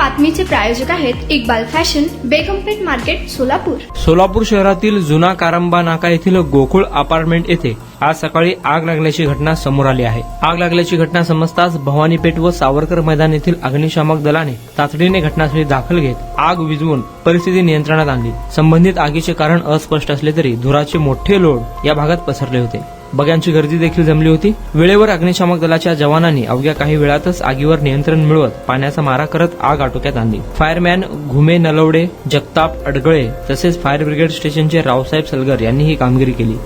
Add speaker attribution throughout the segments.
Speaker 1: बातमीचे प्रायोजक आहेत Iqbal fashion, बेगमपेठ market, Solapur.
Speaker 2: Solapur शहरातील जुना कारंबा नाका येथील गोकुळ अपार्टमेंट येथे आज सकाळी आग लागल्याची घटना समोर आली आहे। आग लागल्याची घटना समजताच भवानीपेठ व सावरकर मैदान येथील अग्निशामक दलाने तातडीने घटनास्थळी दाखल घेत आग विझवून परिस्थिती नियंत्रणात आणली। संबंधित आगीचे कारण अस्पष्ट असले तरी धुराचे मोठे लोड या भागात पसरले होते। बघ्यांची गर्दी देखील जमली होती। वेळेवर अग्निशामक दलाच्या जवानांनी अवघ्या काही वेळातच आगीवर नियंत्रण मिळवत पाण्याचा मारा करत आग आटोक्यात आणली। फायरमॅन घुमे नलवडे, जगताप अडगळे तसेच फायर ब्रिगेड स्टेशनचे रावसाहेब सलगर यांनी ही कामगिरी केली।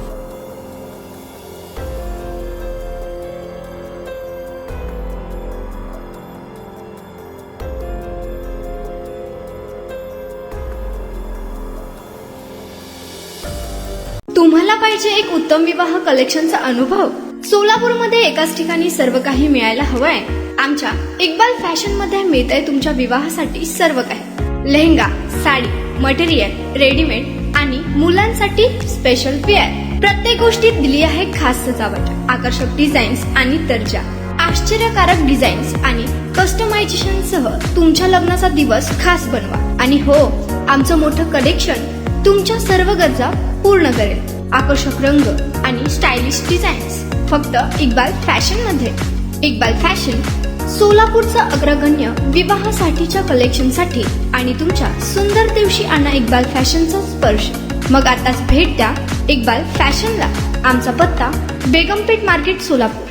Speaker 1: तुम्हाला पाहिजे एक उत्तम विवाह कलेक्शनचा अनुभव? सोलापूरमध्ये एकाच ठिकाणी सर्व काही मिळायला हवंय? आमच्या इक्बाल फॅशन मध्ये मिळतंय तुमच्या विवाहासाठी सर्व काही। लेहंगा, साडी, मटेरियल, रेडीमेड आणि मुलांसाठी स्पेशल वेअर। प्रत्येक गोष्टीत दिली आहे खास सजावट, आकर्षक डिझाईन्स आणि दर्जा, आश्चर्यकारक डिझाईन्स आणि कस्टमायझेशन सह तुमच्या लग्नाचा दिवस खास बनवा। आणि हो, आमचं मोठं कलेक्शन तुमच्या सर्व गरजा पूर्ण करेल। आकर्षक रंग आणि स्टायलिश डिझाईन्स फक्त इक्बाल फॅशन मध्ये। इक्बाल फॅशन सोलापूरचा अग्रगण्य विवाहासाठीच्या कलेक्शनसाठी आणि तुमच्या सुंदर दिवशी आणा इक्बाल फॅशनचा स्पर्श। मग आताच भेट द्या इक्बाल फॅशनला। आमचा पत्ता बेगमपेठ मार्केट, सोलापूर।